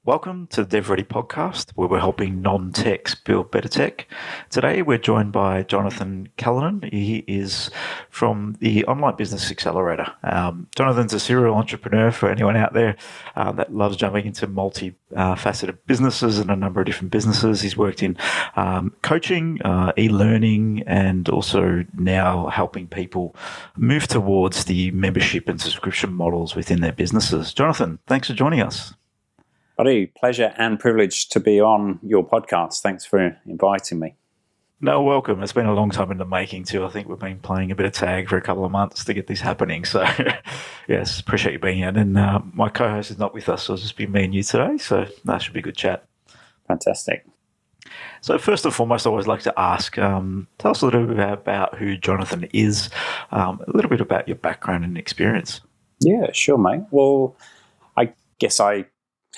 Welcome to the DevReady Podcast, where we're helping non-techs build better tech. Today, we're joined by Jonathan Callinan. He is from the Online Business Accelerator. Jonathan's a serial entrepreneur for anyone out there that loves jumping into multi-faceted businesses and a number of different businesses. He's worked in coaching, e-learning, and also now helping people move towards the membership and subscription models within their businesses. Jonathan, thanks for joining us. Buddy, pleasure and privilege to be on your podcast. Thanks for inviting me. No, welcome. It's been a long time in the making too. I think we've been playing a bit of tag for a couple of months to get this happening. So, yes, appreciate you being here. And my co-host is not with us, so it'll just be me and you today. So that should be a good chat. Fantastic. So first and foremost, I always like to ask, tell us a little bit about who Jonathan is, a little bit about your background and experience. Yeah, sure, mate. Well, I guess I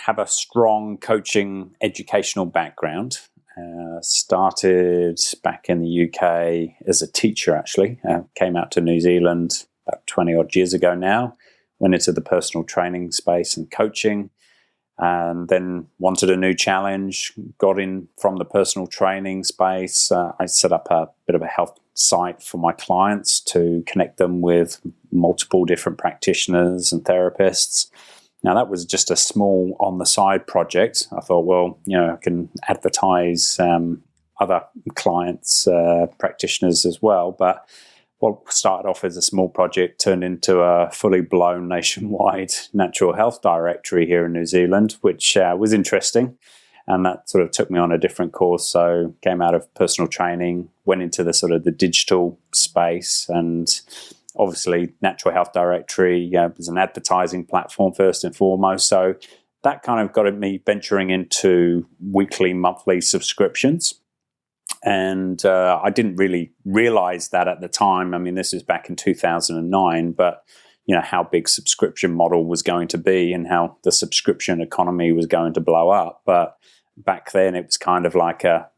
have a strong coaching educational background. Started back in the UK as a teacher, actually. Came out to New Zealand about 20 odd years ago now. Went into the personal training space and coaching, and then wanted a new challenge. Got in from the personal training space. I set up a bit of a health site for my clients to connect them with multiple different practitioners and therapists. Now, that was just a small on-the-side project. I thought, well, I can advertise other clients, practitioners as well. But what started off as a small project turned into a fully blown nationwide natural health directory here in New Zealand, which was interesting. And that sort of took me on a different course. So came out of personal training, went into the sort of the digital space, and obviously, Natural Health Directory was an advertising platform first and foremost. So that kind of got me venturing into weekly, monthly subscriptions. And I didn't really realize that at the time. I mean, this is back in 2009, but how big subscription model was going to be and how the subscription economy was going to blow up. But back then, it was kind of like a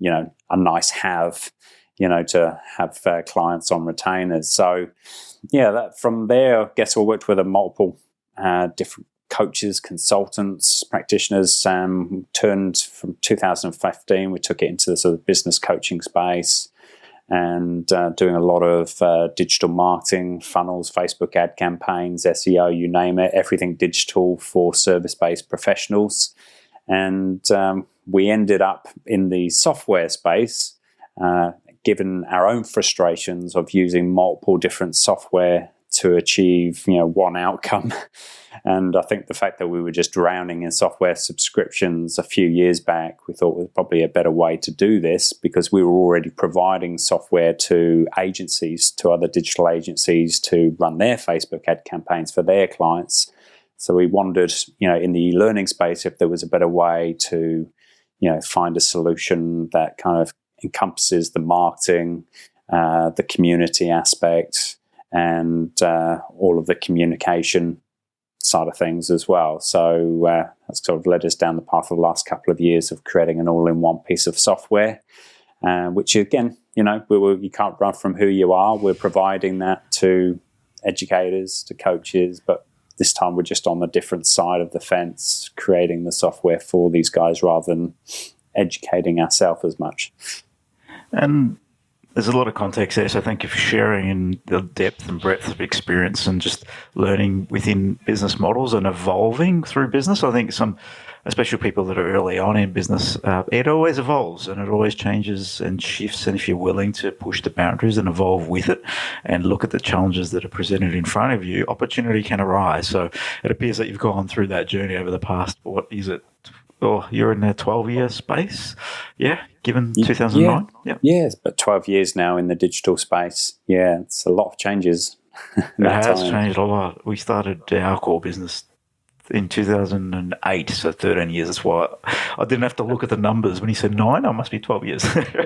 nice have, to have clients on retainers. So that from there, I guess I worked with multiple different coaches, consultants, practitioners. Turned from 2015, we took it into the sort of business coaching space and doing a lot of digital marketing, funnels, Facebook ad campaigns, SEO, you name it, everything digital for service-based professionals. And we ended up in the software space, given our own frustrations of using multiple different software to achieve, one outcome. And I think the fact that we were just drowning in software subscriptions a few years back, we thought was probably a better way to do this, because we were already providing software to agencies, to other digital agencies, to run their Facebook ad campaigns for their clients. So we wondered, in the learning space, if there was a better way to, find a solution that kind of encompasses the marketing, the community aspect, and all of the communication side of things as well. So that's sort of led us down the path of the last couple of years of creating an all-in-one piece of software, which again, you can't run from who you are. We're providing that to educators, to coaches, but this time we're just on the different side of the fence, creating the software for these guys rather than educating ourselves as much. And there's a lot of context there, so thank you for sharing in the depth and breadth of experience and just learning within business models and evolving through business. I think especially people that are early on in business, it always evolves and it always changes and shifts. And if you're willing to push the boundaries and evolve with it and look at the challenges that are presented in front of you, opportunity can arise. So it appears that you've gone through that journey over the past, what is it? Oh, you're in a 12-year space, given 2009? Yeah, it's about 12 years now in the digital space. Yeah, it's a lot of changes. It has changed a lot. We started our core business in 2008, so 13 years. That's why I didn't have to look at the numbers. When he said 9, I must be 12 years.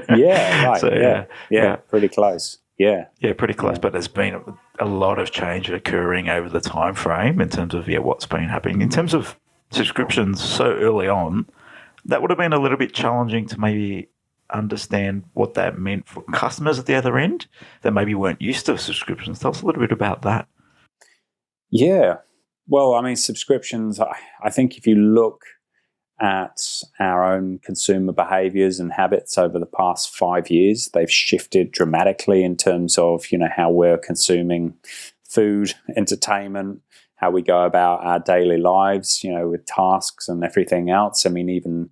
Yeah, right. So, yeah, pretty close. Yeah, pretty close. Yeah. But there's been a lot of change occurring over the time frame in terms of what's been happening. In terms of subscriptions so early on, that would have been a little bit challenging to maybe understand what that meant for customers at the other end that maybe weren't used to subscriptions. Tell us a little bit about that. Yeah. Well, I mean, subscriptions, I think if you look at our own consumer behaviors and habits over the past 5 years. They've shifted dramatically in terms of, how we're consuming food, entertainment, how we go about our daily lives, with tasks and everything else. I mean, even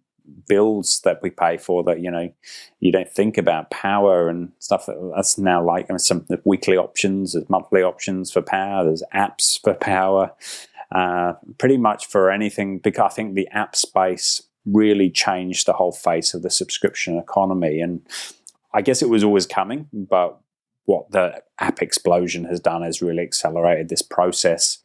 bills that we pay for that, you don't think about, power and stuff. That's now like some weekly options, there's monthly options for power, there's apps for power, pretty much for anything, because I think the app space really changed the whole face of the subscription economy. And I guess it was always coming, but what the app explosion has done is really accelerated this process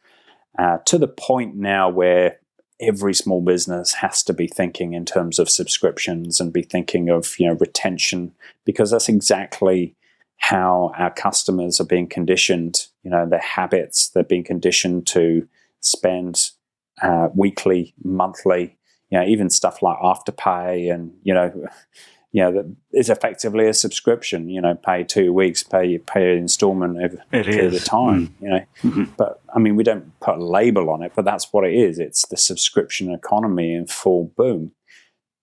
to the point now where every small business has to be thinking in terms of subscriptions and be thinking of retention, because that's exactly how our customers are being conditioned. Their habits, they're being conditioned to spend weekly, monthly, even stuff like Afterpay, and that is effectively a subscription. Pay 2 weeks, pay an installment over a period of time. But I mean, we don't put a label on it, but that's what it is. It's the subscription economy in full boom.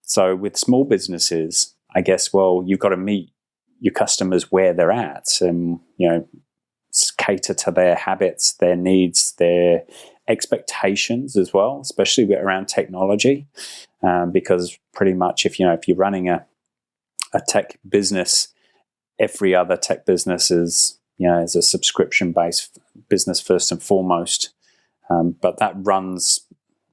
So with small businesses, I guess, well, you've got to meet your customers where they're at, and cater to their habits, their needs, their expectations as well, especially around technology, because pretty much if you're running a tech business, every other tech business is a subscription-based business first and foremost, but that runs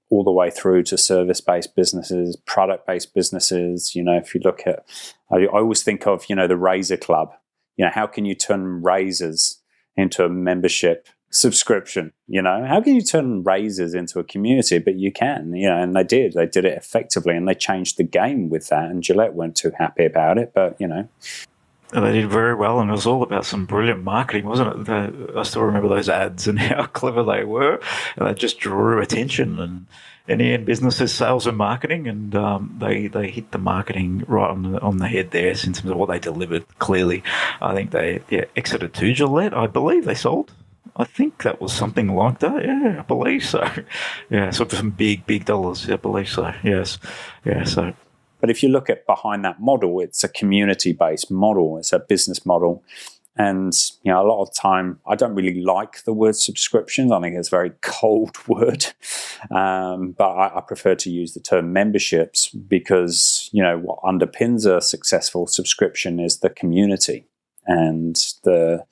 all the way through to service-based businesses, product-based businesses. If you look at, I always think of the Razor Club. How can you turn razors into a membership subscription? How can you turn razors into a community? But you can, and they did it effectively, and they changed the game with that, and Gillette weren't too happy about it, but they did very well, and it was all about some brilliant marketing, wasn't it? I still remember those ads and how clever they were, and they just drew attention. And in the end, business is sales and marketing, and they hit the marketing right on the head there in terms of what they delivered. Clearly, I think they exited to Gillette. I believe they sold. I think that was something like that. Yeah, I believe so. Yeah, so for some big dollars. I believe so. Yes. Yeah. So, but if you look at behind that model, it's a community-based model. It's a business model, and a lot of time I don't really like the word subscriptions. I think it's a very cold word, but I prefer to use the term memberships, because what underpins a successful subscription is the community and the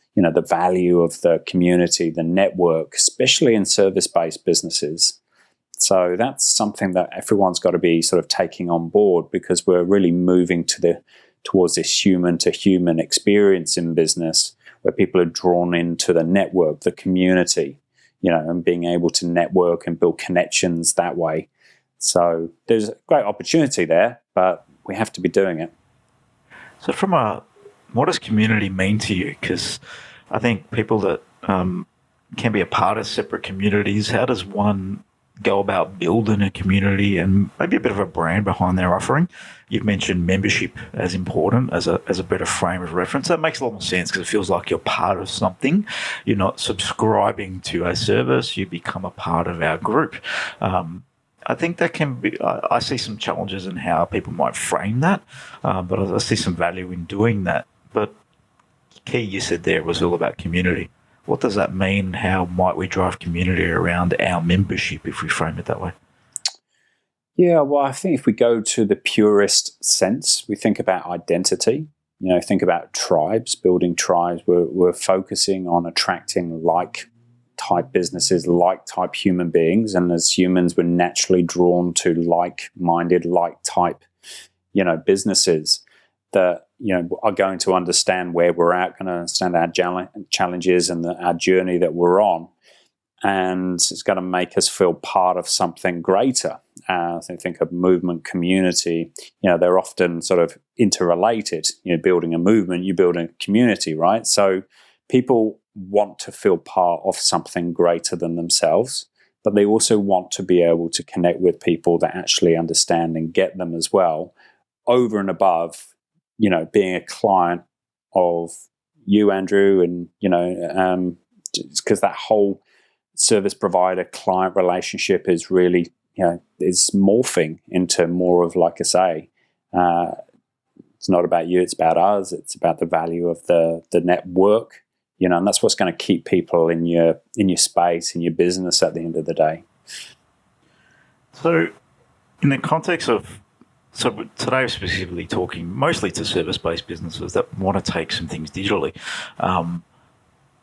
value of the community, the network, especially in service-based businesses. So that's something that everyone's got to be sort of taking on board, because we're really moving towards this human-to-human experience in business, where people are drawn into the network, the community, and being able to network and build connections that way. So there's a great opportunity there, but we have to be doing it. So what does community mean to you? Because I think people that can be a part of separate communities, how does one go about building a community and maybe a bit of a brand behind their offering? You've mentioned membership as important as a better frame of reference. That makes a lot more sense, because it feels like you're part of something. You're not subscribing to a service, you become a part of our group. I think that can be, I see some challenges in how people might frame that, but I see some value in doing that. But key you said there was all about community. What does that mean? How might we drive community around our membership if we frame it that way? Yeah, well, I think if we go to the purest sense, we think about identity. Think about tribes, building tribes. We're focusing on attracting like-type businesses, like-type human beings, and as humans, we're naturally drawn to like-minded, like-type, businesses that are going to understand where we're at, going to understand our challenges and our journey that we're on, and it's going to make us feel part of something greater. So think of movement, community. They're often sort of interrelated. Building a movement, you build a community, right? So people want to feel part of something greater than themselves, but they also want to be able to connect with people that actually understand and get them as well, over and above being a client of you, Andrew, and because that whole service provider client relationship is really is morphing into more of, like I say, it's not about you, it's about us. It's about the value of the network, and that's what's going to keep people in your space, in your business at the end of the day. So, in the context of, today we're specifically talking mostly to service-based businesses that want to take some things digitally.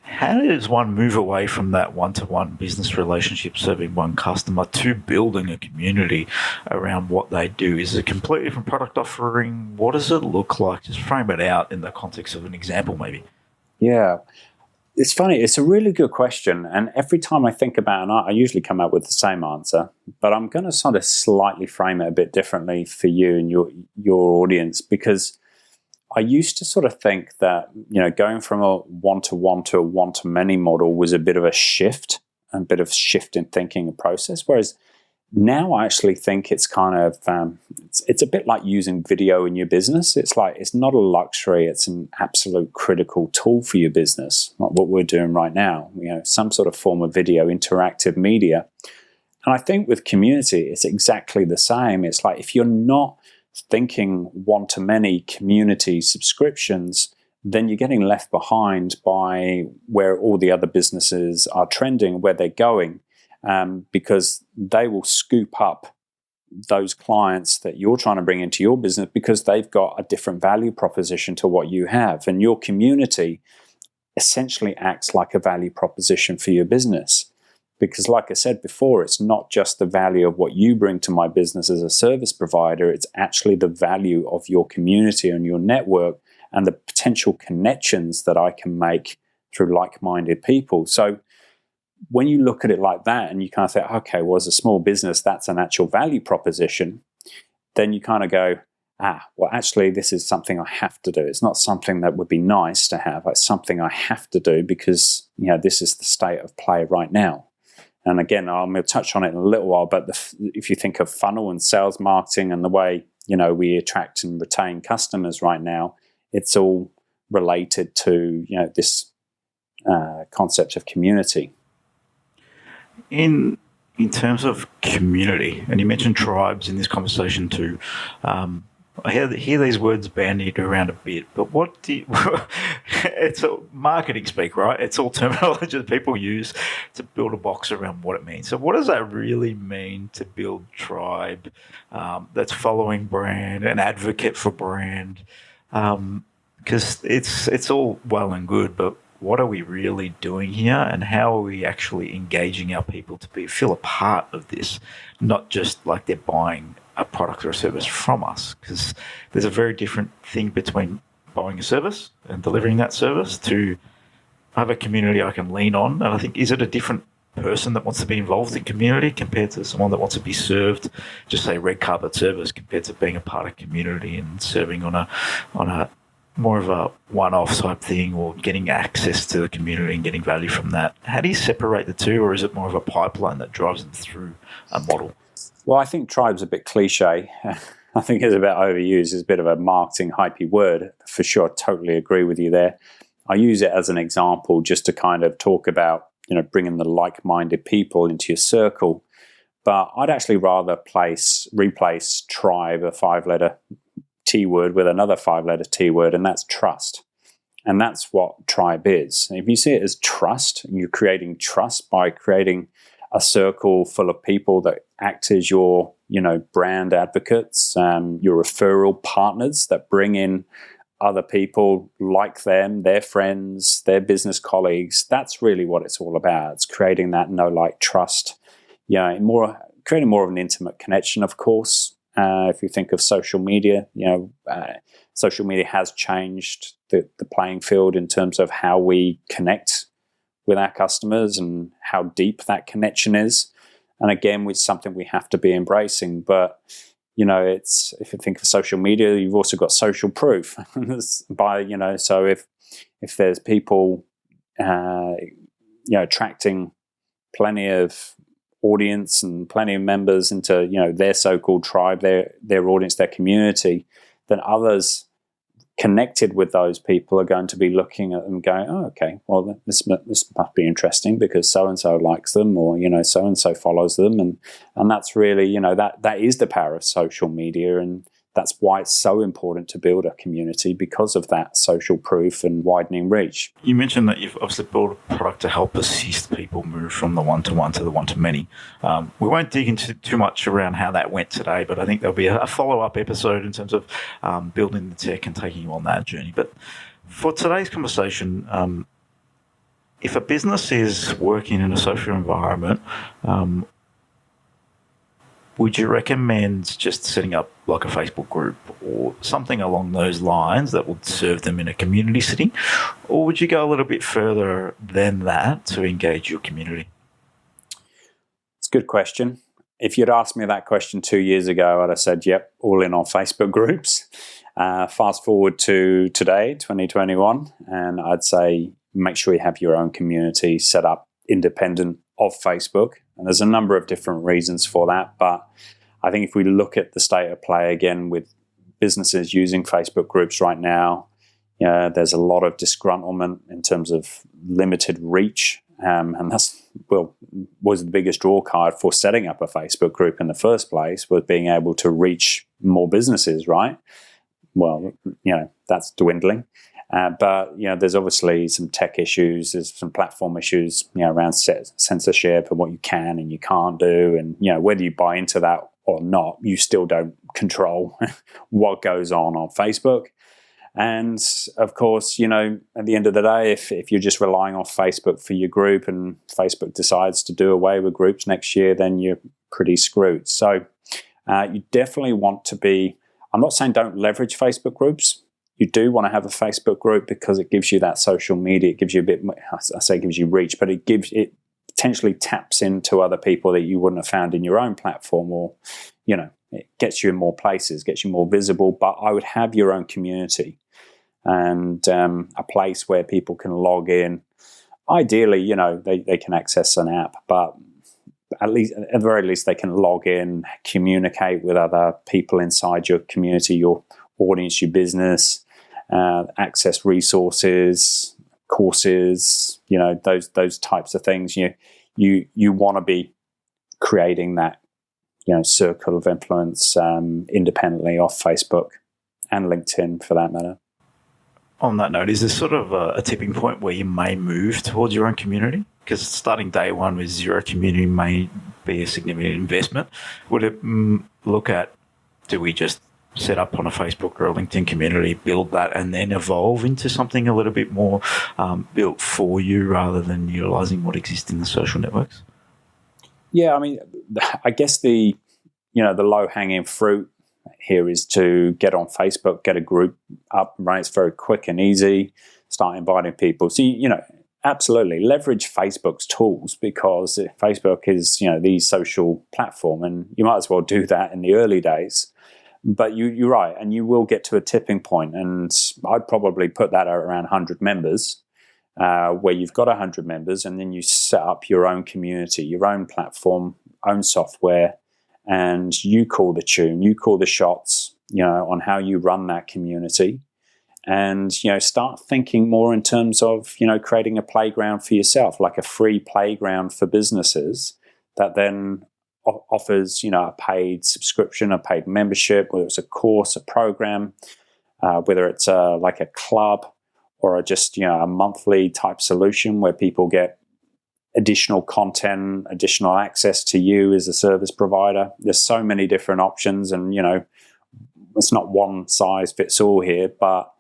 How does one move away from that one-to-one business relationship serving one customer to building a community around what they do? Is it a completely different product offering? What does it look like? Just frame it out in the context of an example, maybe. Yeah. It's funny. It's a really good question. And every time I think about it, I usually come up with the same answer. But I'm going to sort of slightly frame it a bit differently for you and your audience, because I used to sort of think that, going from a one-to-one to a one-to-many model was a bit of a shift in thinking and process. Whereas now I actually think it's kind of, it's a bit like using video in your business. It's like, it's not a luxury. It's an absolute critical tool for your business, like what we're doing right now, some sort of form of video, interactive media. And I think with community, it's exactly the same. It's like, if you're not thinking one-to-many community subscriptions, then you're getting left behind by where all the other businesses are trending, where they're going, because they will scoop up those clients that you're trying to bring into your business because they've got a different value proposition to what you have. And your community essentially acts like a value proposition for your business. Because like I said before, it's not just the value of what you bring to my business as a service provider, it's actually the value of your community and your network and the potential connections that I can make through like-minded people. So when you look at it like that and you kind of think, okay, well, as a small business, that's an actual value proposition, then you kind of go, well, actually, this is something I have to do. It's not something that would be nice to have. It's something I have to do because, this is the state of play right now. And again, I'm going to touch on it in a little while, but if you think of funnel and sales marketing and the way, we attract and retain customers right now, it's all related to, this concept of community. In terms of community, and you mentioned tribes in this conversation too, I hear these words bandied around a bit, but it's all marketing speak, right? It's all terminology that people use to build a box around what it means. So what does that really mean to build tribe that's following brand, an advocate for brand? Because it's all well and good, but what are we really doing here, and how are we actually engaging our people to feel a part of this, not just like they're buying a product or a service from us? Because there's a very different thing between buying a service and delivering that service to have a community I can lean on. And I think, is it a different person that wants to be involved in community compared to someone that wants to be served, just say red carpet service, compared to being a part of community and serving on a more of a one-off type thing, or getting access to the community and getting value from that? How do you separate the two, or is it more of a pipeline that drives them through a model? Well, I think tribe's a bit cliche. I think it's a bit overused. It's a bit of a marketing hypey word. For sure, I totally agree with you there. I use it as an example just to kind of talk about, bringing the like-minded people into your circle. But I'd actually rather replace tribe, a 5-letter T word, with another 5-letter T word, and that's trust. And that's what tribe is. And if you see it as trust, and you're creating trust by creating a circle full of people that act as your, brand advocates, your referral partners that bring in other people like them, their friends, their business colleagues. That's really what it's all about. It's creating that trust, creating more of an intimate connection, of course. If you think of social media, social media has changed the playing field in terms of how we connect with our customers and how deep that connection is. And again, it's something we have to be embracing. But, it's, if you think of social media, you've also got social proof so if there's people, attracting plenty of audience and plenty of members into, their so-called tribe, their audience, their community, then others connected with those people are going to be looking at them going, oh, okay, well, this must be interesting because so-and-so likes them, or, so-and-so follows them. And that's really, that is the power of social media. And that's why it's so important to build a community, because of that social proof and widening reach. You mentioned that you've obviously built a product to help assist people move from the one-to-one to the one-to-many. We won't dig into too much around how that went today, but I think there'll be a follow-up episode in terms of building the tech and taking you on that journey. But for today's conversation, if a business is working in a social environment, would you recommend just setting up like a Facebook group or something along those lines that would serve them in a community setting? Or would you go a little bit further than that to engage your community? It's a good question. If you'd asked me that question 2 years ago, I'd have said, yep, all in on Facebook groups. Fast forward to today, 2021, and I'd say make sure you have your own community set up independent of Facebook. And there's a number of different reasons for that. But I think if we look at the state of play again with businesses using Facebook groups right now, there's a lot of disgruntlement in terms of limited reach. And that's, was the biggest draw card for setting up a Facebook group in the first place, was being able to reach more businesses, right? Well, that's dwindling. But there's obviously some tech issues, there's some platform issues, around censorship and what you can and you can't do, and whether you buy into that or not, you still don't control what goes on Facebook. And of course, at the end of the day, if you're just relying on Facebook for your group and Facebook decides to do away with groups next year, then you're pretty screwed. So you definitely want to be. I'm not saying don't leverage Facebook groups. You do want to have a Facebook group because it gives you that social media. It gives you a bit, I say it gives you reach, but it potentially taps into other people that you wouldn't have found in your own platform, or, it gets you in more places, gets you more visible. But I would have your own community and a place where people can log in. Ideally, they can access an app, but at the very least, they can log in, communicate with other people inside your community, your audience, your business, access resources, courses, those types of things. You want to be creating that, circle of influence independently off Facebook and LinkedIn for that matter. On that note, is there sort of a tipping point where you may move towards your own community? Because starting day one with zero community may be a significant investment. Would it look at, do we just set up on a Facebook or a LinkedIn community, build that, and then evolve into something a little bit more built for you rather than utilizing what exists in the social networks? Yeah, I mean, I guess the low-hanging fruit here is to get on Facebook, get a group up and running. It's very quick and easy. Start inviting people. So, absolutely leverage Facebook's tools, because Facebook is, the social platform, and you might as well do that in the early days. But you're right, and you will get to a tipping point, and I'd probably put that at around 100 members, where you've got 100 members, and then you set up your own community, your own platform, own software, and you call the tune, you call the shots, on how you run that community. And, start thinking more in terms of, creating a playground for yourself, like a free playground for businesses that then offers, a paid subscription, a paid membership, whether it's a course, a program, whether it's like a club or just, a monthly type solution where people get additional content, additional access to you as a service provider. There's so many different options, and, it's not one size fits all here, but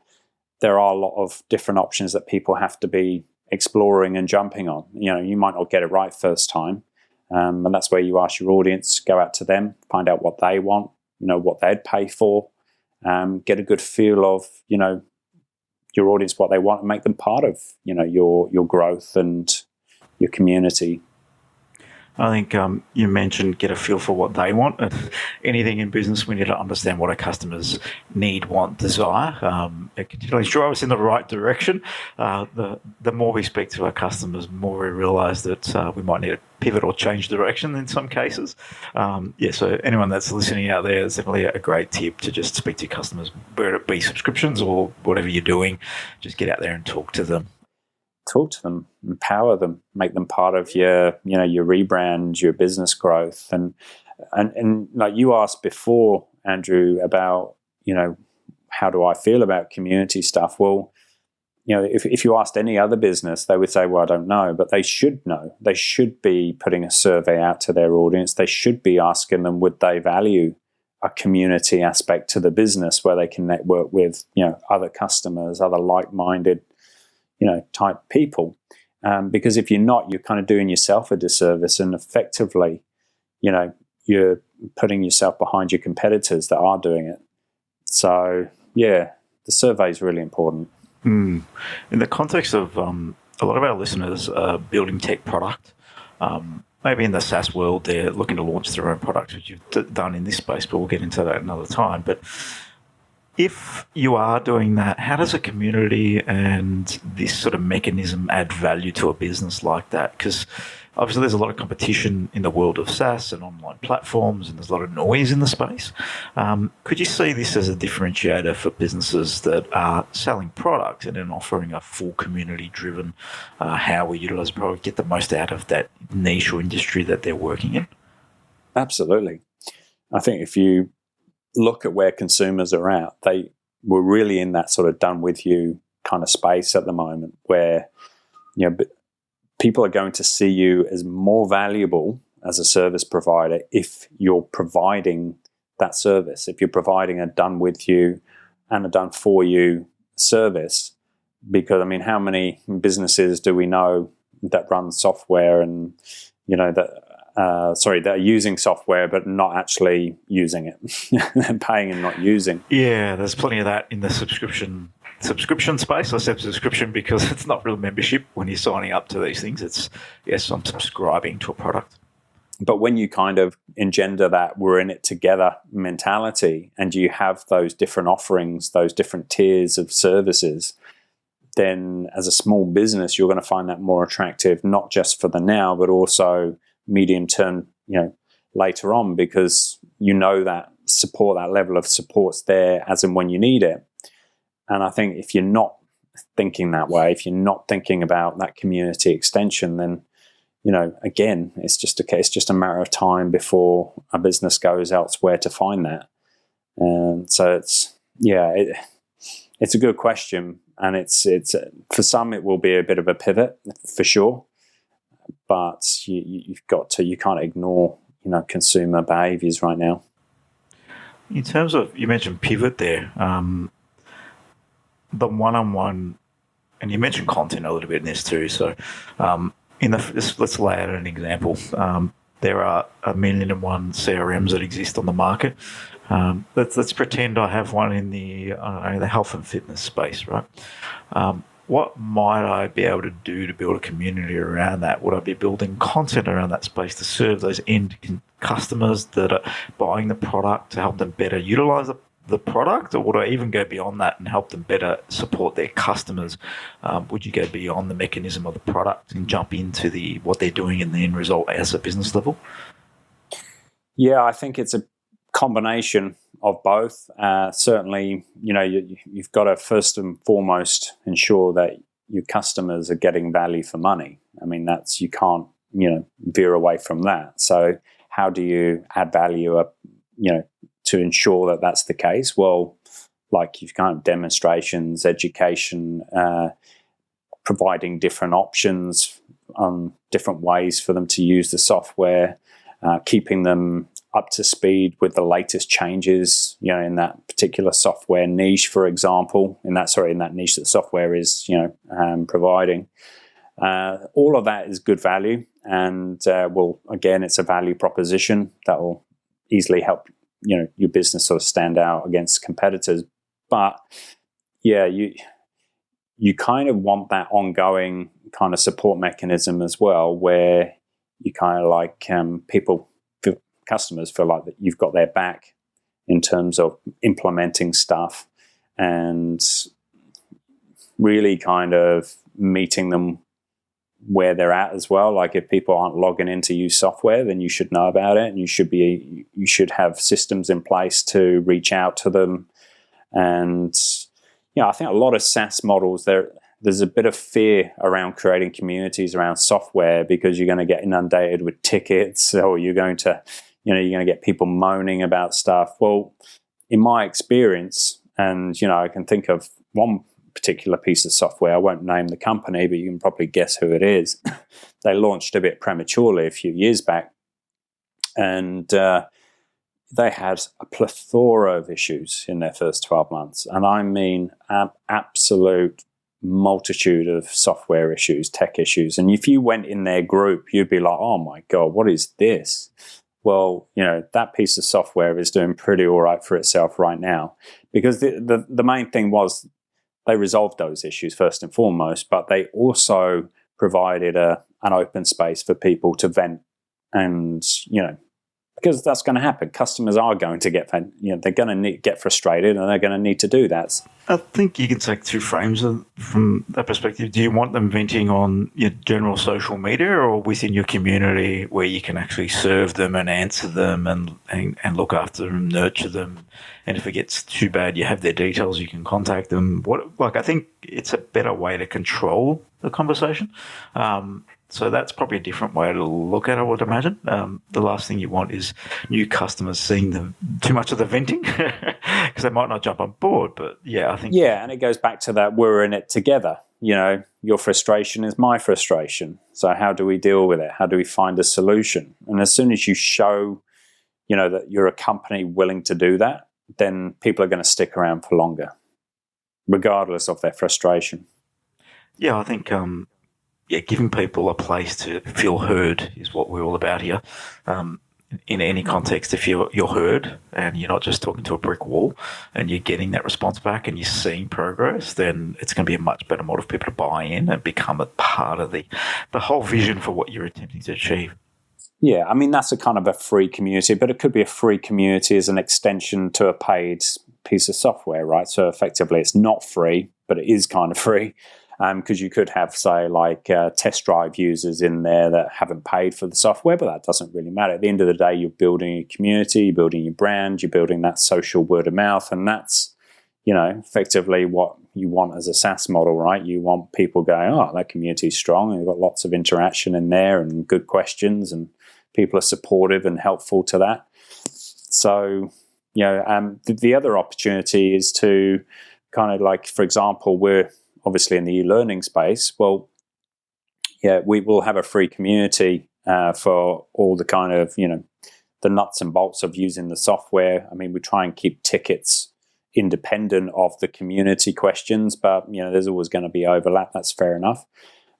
there are a lot of different options that people have to be exploring and jumping on. You might not get it right first time. And that's where you ask your audience, go out to them, find out what they want, what they'd pay for, get a good feel of, your audience, what they want, and make them part of, your growth and your community. I think you mentioned get a feel for what they want. Anything in business, we need to understand what our customers need, want, desire. It continually drive us in the right direction. The more we speak to our customers, the more we realise that we might need to pivot or change direction in some cases. So anyone that's listening out there, is definitely a great tip to just speak to your customers, whether it be subscriptions or whatever you're doing. Just get out there and talk to them. Talk to them, empower them, make them part of your rebrand, your business growth. And like you asked before, Andrew, about, how do I feel about community stuff? Well, if you asked any other business, they would say, well, I don't know, but they should know. They should be putting a survey out to their audience. They should be asking them, would they value a community aspect to the business where they can network with, other customers, other like-minded type people, because if you're not, you're kind of doing yourself a disservice, and effectively, you're putting yourself behind your competitors that are doing it. So, the survey is really important. In the context of a lot of our listeners are building tech product, maybe in the SaaS world, they're looking to launch their own products, which you've done in this space, but we'll get into that another time. But if you are doing that, how does a community and this sort of mechanism add value to a business like that? Because obviously there's a lot of competition in the world of SaaS and online platforms, and there's a lot of noise in the space. Could you see this as a differentiator for businesses that are selling products and then offering a full community-driven how we utilize product, get the most out of that niche or industry that they're working in? Absolutely. I think if you look at where consumers are at, we're really in that sort of done with you kind of space at the moment, where people are going to see you as more valuable as a service provider if you're providing that service, if you're providing a done with you and a done for you service. Because how many businesses do we know that run software and that are using software but not actually using it, and paying and not using? Yeah, there's plenty of that in the subscription space. I said subscription because it's not real membership when you're signing up to these things. It's, yes, I'm subscribing to a product. But when you kind of engender that we're in it together mentality, and you have those different offerings, those different tiers of services, then as a small business, you're going to find that more attractive, not just for the now, but also medium term, later on, because that support, that level of support's there as and when you need it. And I think if you're not thinking that way, if you're not thinking about that community extension, then again, it's just a matter of time before a business goes elsewhere to find that. And so it's a good question, and it's for some it will be a bit of a pivot for sure. But you can't ignore, consumer behaviours right now. In terms of, you mentioned pivot there, the one-on-one, and you mentioned content a little bit in this too. So, let's lay out an example. There are 1,000,001 CRMs that exist on the market. Let's pretend I have one in the health and fitness space, right? What might I be able to do to build a community around that? Would I be building content around that space to serve those end customers that are buying the product to help them better utilize the product? Or would I even go beyond that and help them better support their customers? Would you go beyond the mechanism of the product and jump into what they're doing in the end result as a business level? Yeah, I think it's a combination of both. Certainly, you've got to first and foremost ensure that your customers are getting value for money. You can't, veer away from that. So how do you add value, to ensure that that's the case? Well, like you've got demonstrations, education, providing different options on different ways for them to use the software, keeping them up to speed with the latest changes, in that particular software niche, for example, in that niche that software is, providing. All of that is good value, and again, it's a value proposition that will easily help, your business sort of stand out against competitors. But yeah, you kind of want that ongoing kind of support mechanism as well, where you kind of like customers feel like that you've got their back in terms of implementing stuff and really kind of meeting them where they're at as well. Like if people aren't logging in to use software, then you should know about it, and you should have systems in place to reach out to them. And I think a lot of SaaS models there's a bit of fear around creating communities around software because you're going to get inundated with tickets, or you're going to get people moaning about stuff. Well, in my experience, and I can think of one particular piece of software, I won't name the company, but you can probably guess who it is. They launched a bit prematurely a few years back, and they had a plethora of issues in their first 12 months. And I mean absolute multitude of software issues, tech issues. And if you went in their group, you'd be like, oh my God, what is this? Well, that piece of software is doing pretty all right for itself right now, because the main thing was they resolved those issues first and foremost, but they also provided an open space for people to vent. And, because that's going to happen. Customers are going to get, they're going to get frustrated, and they're going to need to do that. I think you can take two frames from that perspective. Do you want them venting on your general social media, or within your community where you can actually serve them and answer them and look after them, nurture them? And if it gets too bad, you have their details, you can contact them. I think it's a better way to control the conversation. So that's probably a different way to look at it, I would imagine. The last thing you want is new customers seeing too much of the venting, because they might not jump on board. But I think... Yeah, and it goes back to that we're in it together. Your frustration is my frustration. So how do we deal with it? How do we find a solution? And as soon as you show, that you're a company willing to do that, then people are going to stick around for longer, regardless of their frustration. Yeah, I think... giving people a place to feel heard is what we're all about here. In any context, if you're heard and you're not just talking to a brick wall and you're getting that response back and you're seeing progress, then it's going to be a much better model for people to buy in and become a part of the whole vision for what you're attempting to achieve. Yeah, I mean, that's a kind of a free community, but it could be a free community as an extension to a paid piece of software, right? So effectively, it's not free, but it is kind of free. Because you could have, say, like test drive users in there that haven't paid for the software, but that doesn't really matter. At the end of the day, you're building a community, you're building your brand, you're building that social word of mouth, and that's, effectively what you want as a SaaS model, right? You want people going, oh, that community is strong, and you've got lots of interaction in there and good questions, and people are supportive and helpful to that. So, the other opportunity is to kind of like, for example, we're obviously in the e-learning space. Well, we will have a free community for all the kind of, the nuts and bolts of using the software. I mean, we try and keep tickets independent of the community questions, but, there's always going to be overlap. That's fair enough.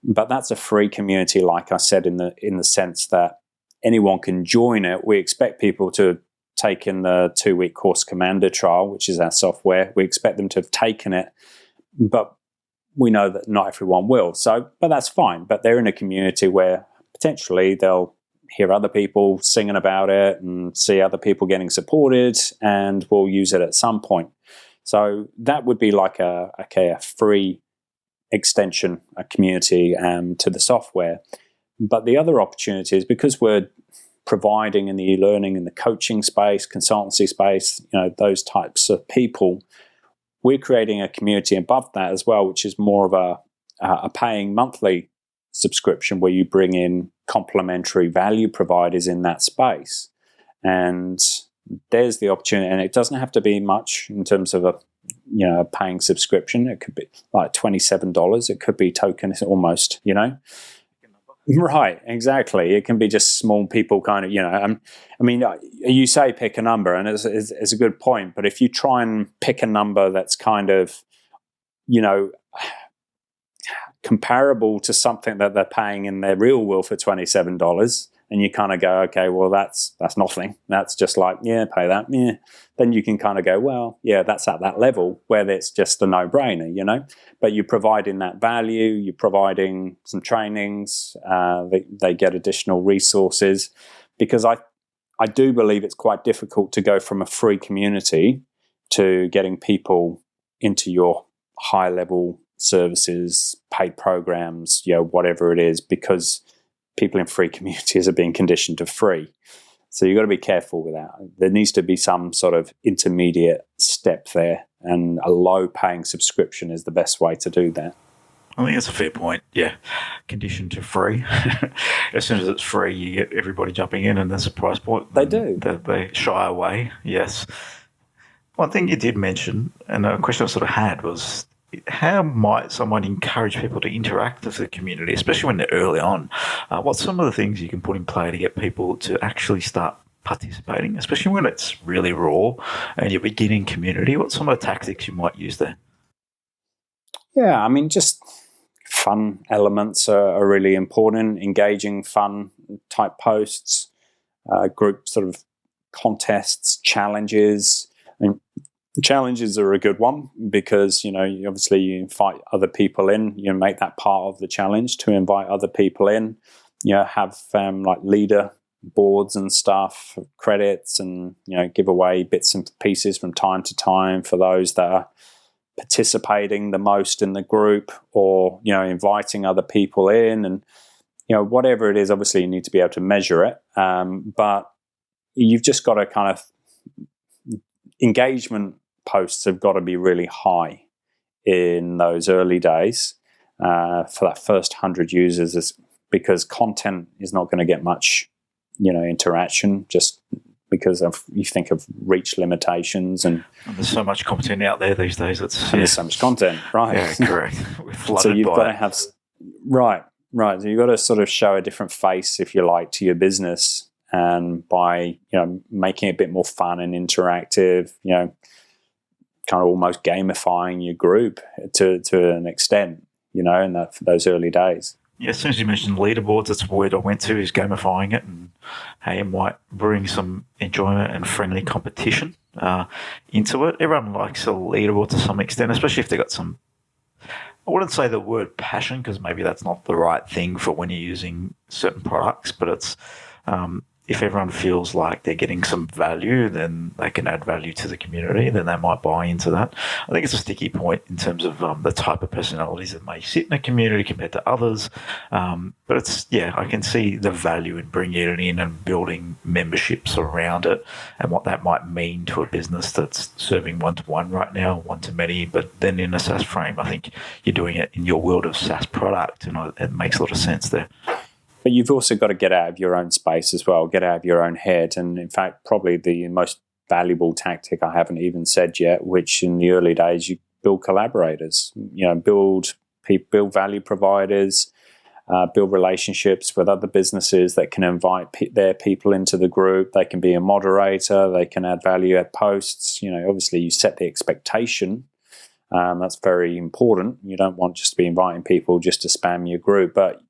But that's a free community, like I said, in the sense that anyone can join it. We expect people to take in the 2-week course Commander trial, which is our software. We expect them to have taken it, but we know that not everyone will. But that's fine. But they're in a community where potentially they'll hear other people singing about it and see other people getting supported, and will use it at some point. So that would be like a free extension, a community to the software. But the other opportunity is, because we're providing in the e-learning, in the coaching space, consultancy space, those types of people, we're creating a community above that as well, which is more of a paying monthly subscription where you bring in complementary value providers in that space. And there's the opportunity, and it doesn't have to be much in terms of a paying subscription. It could be like $27. It could be tokens almost, Right, exactly. It can be just small people kind of, I mean, you say pick a number, and it's a good point, but if you try and pick a number that's kind of, comparable to something that they're paying in their real world for $27, and you kind of go, okay, well, that's nothing. That's just like, pay that. then you can kind of go, well, yeah, that's at that level where it's just a no-brainer, But you're providing that value, you're providing some trainings, they get additional resources, because I do believe it's quite difficult to go from a free community to getting people into your high-level services, paid programs, whatever it is, because people in free communities are being conditioned to free. So you've got to be careful with that. There needs to be some sort of intermediate step there, and a low-paying subscription is the best way to do that. I think that's a fair point. Yeah, conditioned to free. As soon as it's free, you get everybody jumping in, and there's a price point. They do. They shy away. Yes. One thing you did mention, and a question I sort of had, was how might someone encourage people to interact with the community, especially when they're early on? What's some of the things you can put in play to get people to actually start participating, especially when it's really raw and you're beginning community? What's some of the tactics you might use there? Yeah, I mean, just fun elements are really important. Engaging, fun type posts, group sort of contests, challenges. Challenges are a good one because, you invite other people in, you make that part of the challenge to invite other people in, have like leader boards and stuff, credits, and, give away bits and pieces from time to time for those that are participating the most in the group, or, inviting other people in, and, whatever it is. Obviously you need to be able to measure it. But you've just got to kind of, engagement posts have got to be really high in those early days for that first 100 users, because content is not going to get much, interaction, just because you think of reach limitations, and there's so much content out there these days. There's so much content, right? Yeah, correct. We're flooded. So you've got to have right. So you've got to sort of show a different face, if you like, to your business. And by, making it a bit more fun and interactive, kind of almost gamifying your group to an extent, in those early days. Yeah, as soon as you mentioned leaderboards, that's the word I went to, is gamifying it, and how you might bring some enjoyment and friendly competition into it. Everyone likes a leaderboard to some extent, especially if they've got some, I wouldn't say the word passion, because maybe that's not the right thing for when you're using certain products, but it's if everyone feels like they're getting some value, then they can add value to the community, then they might buy into that. I think it's a sticky point in terms of the type of personalities that may sit in a community compared to others. But I can see the value in bringing it in and building memberships around it, and what that might mean to a business that's serving one-to-one right now, one-to-many. But then in a SaaS frame, I think you're doing it in your world of SaaS product, and it makes a lot of sense there. But you've also got to get out of your own space as well, get out of your own head. And in fact, probably the most valuable tactic I haven't even said yet, which in the early days, you build collaborators, build value providers, build relationships with other businesses that can invite their people into the group. They can be a moderator, they can add value at posts. Obviously you set the expectation. That's very important. You don't want just to be inviting people just to spam your group, but,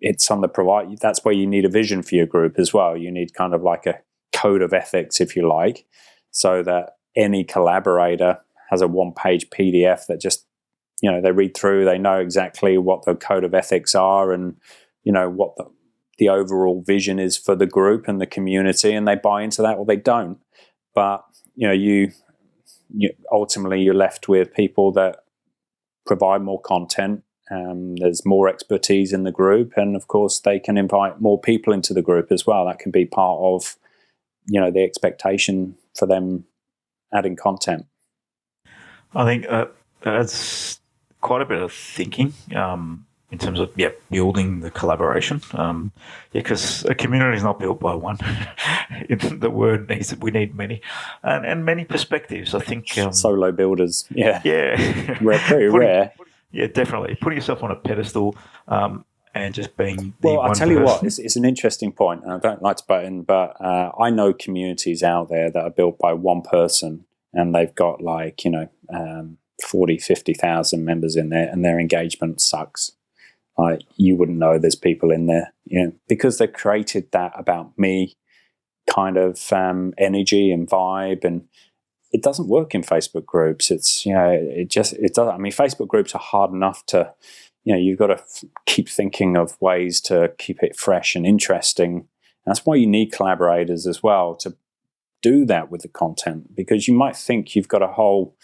it's on the provider. That's where you need a vision for your group as well. You need kind of like a code of ethics, if you like, so that any collaborator has a one-page PDF that just, they read through, they know exactly what the code of ethics are, and, what the overall vision is for the group and the community, and they buy into that or they don't. But, you ultimately you're left with people that provide more content. There's more expertise in the group, and of course they can invite more people into the group as well. That can be part of, the expectation for them adding content. I think that's quite a bit of thinking in terms of building the collaboration. Because a community is not built by one. The word we need many, and many perspectives. I think solo builders. Yeah. Very rare. Yeah, definitely. Putting yourself on a pedestal and just being I'll tell you what, it's an interesting point, and I don't like to butt in, but I know communities out there that are built by one person, and they've got 40, 50,000 members in there, and their engagement sucks. You wouldn't know there's people in there, because they created that about me, kind of energy and vibe, and it doesn't work in Facebook groups. It's, it does. I mean, Facebook groups are hard enough to, you've got to keep thinking of ways to keep it fresh and interesting. And that's why you need collaborators as well to do that with the content, because you might think you've got a whole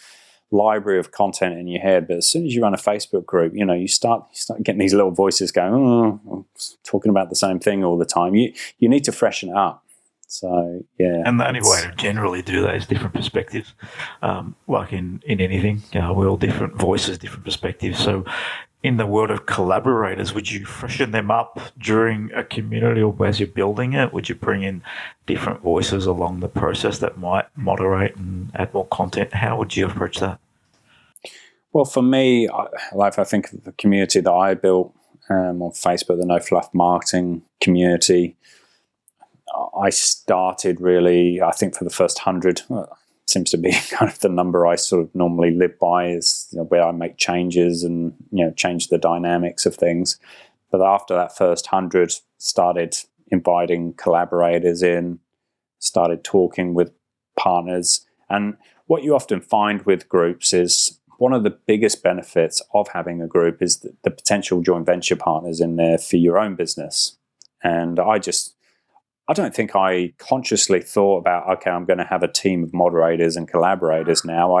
library of content in your head, but as soon as you run a Facebook group, you start getting these little voices going, I'm talking about the same thing all the time. You need to freshen it up. So, yeah. And the only way to generally do that is different perspectives. Like in anything, we're all different voices, different perspectives. So in the world of collaborators, would you freshen them up during a community, or as you're building it? Would you bring in different voices along the process that might moderate and add more content? How would you approach that? Well, for me, I think of the community that I built on Facebook, the No Fluff Marketing community, I started really, I think for the first 100, seems to be kind of the number I sort of normally live by, is where I make changes and change the dynamics of things. But after that first 100, started inviting collaborators in, started talking with partners. And what you often find with groups is one of the biggest benefits of having a group is the potential joint venture partners in there for your own business. And I don't think I consciously thought about, okay, I'm going to have a team of moderators and collaborators now.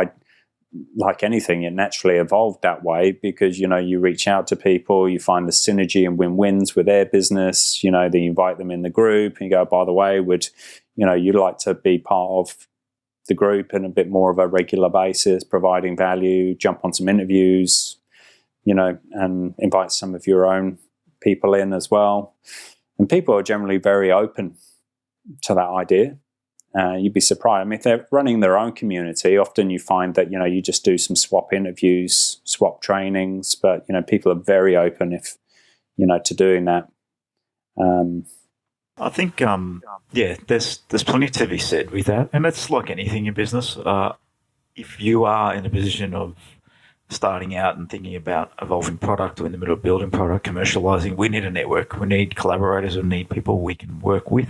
Like anything, it naturally evolved that way, because, you reach out to people, you find the synergy and win-wins with their business, then you invite them in the group and you go, by the way, would, you'd like to be part of the group in a bit more of a regular basis, providing value, jump on some interviews, and invite some of your own people in as well. And people are generally very open to that idea. You'd be surprised. I mean, if they're running their own community, often you find that, you just do some swap interviews, swap trainings, but, people are very open to doing that. I think, there's plenty to be said with that. And it's like anything in business. If you are in a position of starting out and thinking about evolving product, or in the middle of building product, commercializing, we need a network. We need collaborators. We need people we can work with,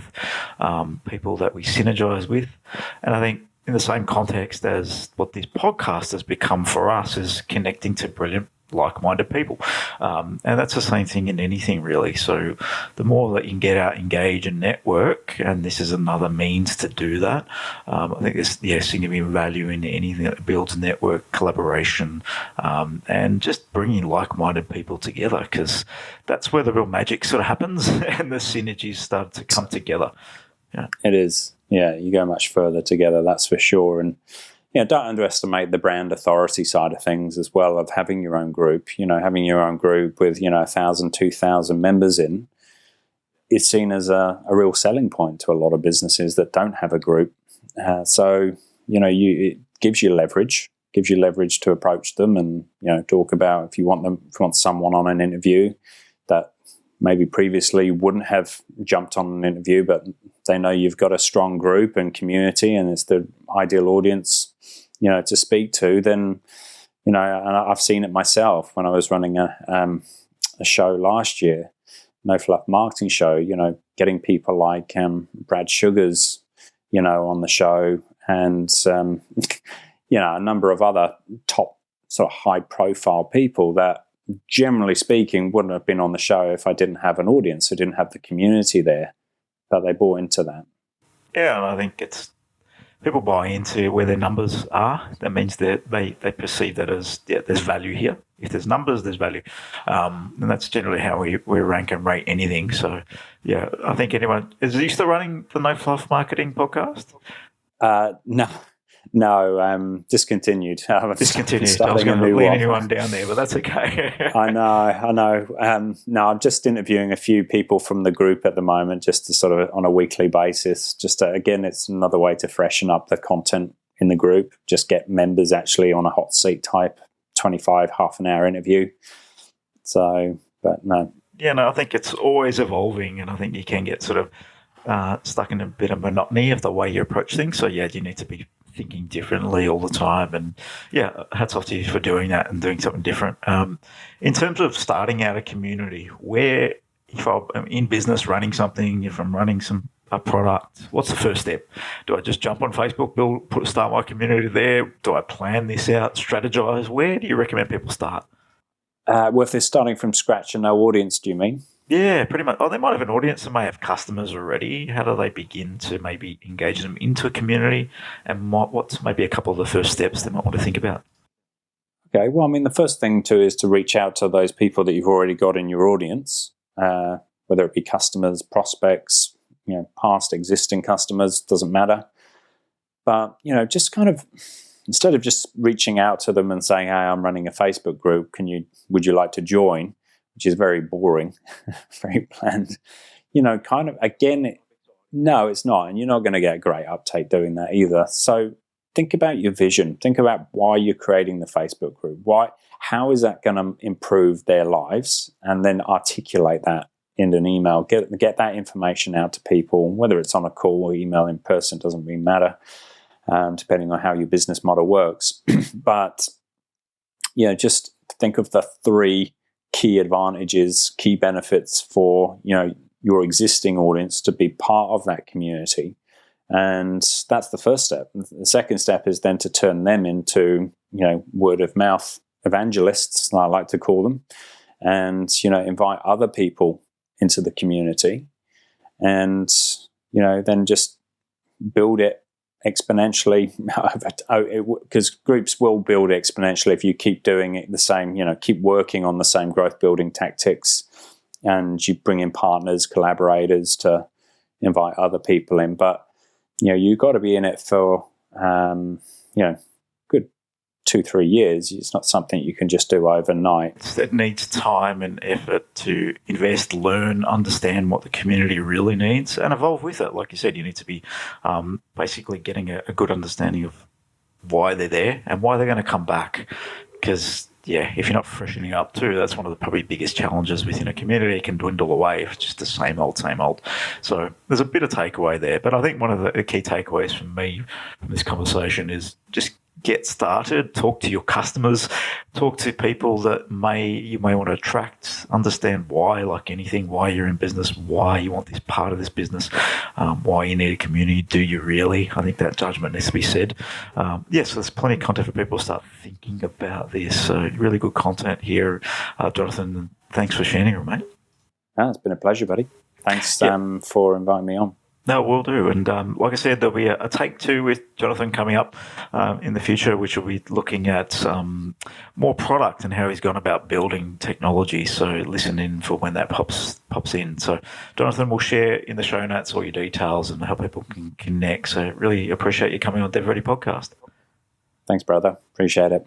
people that we synergize with. And I think in the same context as what this podcast has become for us is connecting to brilliant, like-minded people. And that's the same thing in anything, really. So the more that you can get out, engage and network, and this is another means to do that, I think there's significant value in anything that builds network, collaboration, and just bringing like-minded people together, because that's where the real magic sort of happens and the synergies start to come together. Yeah, it is. Yeah, you go much further together, that's for sure. And don't underestimate the brand authority side of things as well, of having your own group. Having your own group with 1,000, 2,000 members in is seen as a real selling point to a lot of businesses that don't have a group. So it gives you leverage to approach them and talk about if you want someone on an interview that maybe previously wouldn't have jumped on an interview, but they know you've got a strong group and community and it's the ideal audience to speak to, then, and I've seen it myself when I was running a show last year, No Fluff Marketing Show, getting people like Brad Sugars, on the show, and, a number of other top sort of high profile people that, generally speaking, wouldn't have been on the show if I didn't have an audience, I didn't have the community there, but they bought into that. Yeah, and I think it's people buy into where their numbers are. That means that they perceive that as, there's value here. If there's numbers, there's value. And that's generally how we rank and rate anything. So, yeah, I think anyone... Is you still running the No Fluff Marketing podcast? No, discontinued. Discontinued. I was going to lean anyone down there, but that's okay. I know. No, I'm just interviewing a few people from the group at the moment, just to sort of on a weekly basis. Just to, again, it's another way to freshen up the content in the group. Just get members actually on a hot seat type 25 half an hour interview. So, but no. Yeah, no, I think it's always evolving, and I think you can get sort of stuck in a bit of monotony of the way you approach things. So, yeah, you need to be thinking differently all the time, and yeah, hats off to you for doing that and doing something different. In terms of starting out a community, where if I'm in business running something, if I'm running some a product, what's the first step? Do I just jump on Facebook, start my community there? Do I plan this out, strategize? Where do you recommend people start? Well, if they're starting from scratch and no audience, do you mean? Yeah, pretty much. Oh, they might have an audience. They may have customers already. How do they begin to maybe engage them into a community? And what's maybe a couple of the first steps they might want to think about? Okay, well, I mean, the first thing is to reach out to those people that you've already got in your audience, whether it be customers, prospects, past existing customers, doesn't matter. But, just kind of, instead of just reaching out to them and saying, hey, I'm running a Facebook group, would you like to join? Which is very boring, very bland. Kind of, again, no, it's not. And you're not going to get a great uptake doing that either. So think about your vision. Think about why you're creating the Facebook group. How is that going to improve their lives? And then articulate that in an email. Get that information out to people, whether it's on a call or email in person, doesn't really matter, depending on how your business model works. But, just think of the 3 key advantages, key benefits for, your existing audience to be part of that community. And that's the first step. The second step is then to turn them into, word of mouth evangelists, I like to call them, and, invite other people into the community and, then just build it exponentially, because groups will build exponentially if you keep doing it the same, keep working on the same growth building tactics, and you bring in partners, collaborators to invite other people in. But, you've got to be in it for, good 2-3 years. It's not something you can just do overnight. It needs time and effort to invest, learn, understand what the community really needs, and evolve with it. Like you said, you need to be basically getting a good understanding of why they're there and why they're going to come back. Because, if you're not freshening up too, that's one of the probably biggest challenges within a community. It can dwindle away if it's just the same old. So there's a bit of takeaway there. But I think one of the key takeaways from me from this conversation is just get started, talk to your customers, talk to people that you may want to attract, understand why, like anything, why you're in business, why you want this part of this business, why you need a community. Do you really? I think that judgment needs to be said. So there's plenty of content for people to start thinking about this. So really good content here. Jonathan, thanks for sharing it, mate. It's been a pleasure, buddy. Thanks for inviting me on. No, will do. And like I said, there'll be a take 2 with Jonathan coming up in the future, which will be looking at more product and how he's gone about building technology. So listen in for when that pops in. So Jonathan will share in the show notes all your details and how people can connect. So really appreciate you coming on DevReady Podcast. Thanks, brother. Appreciate it.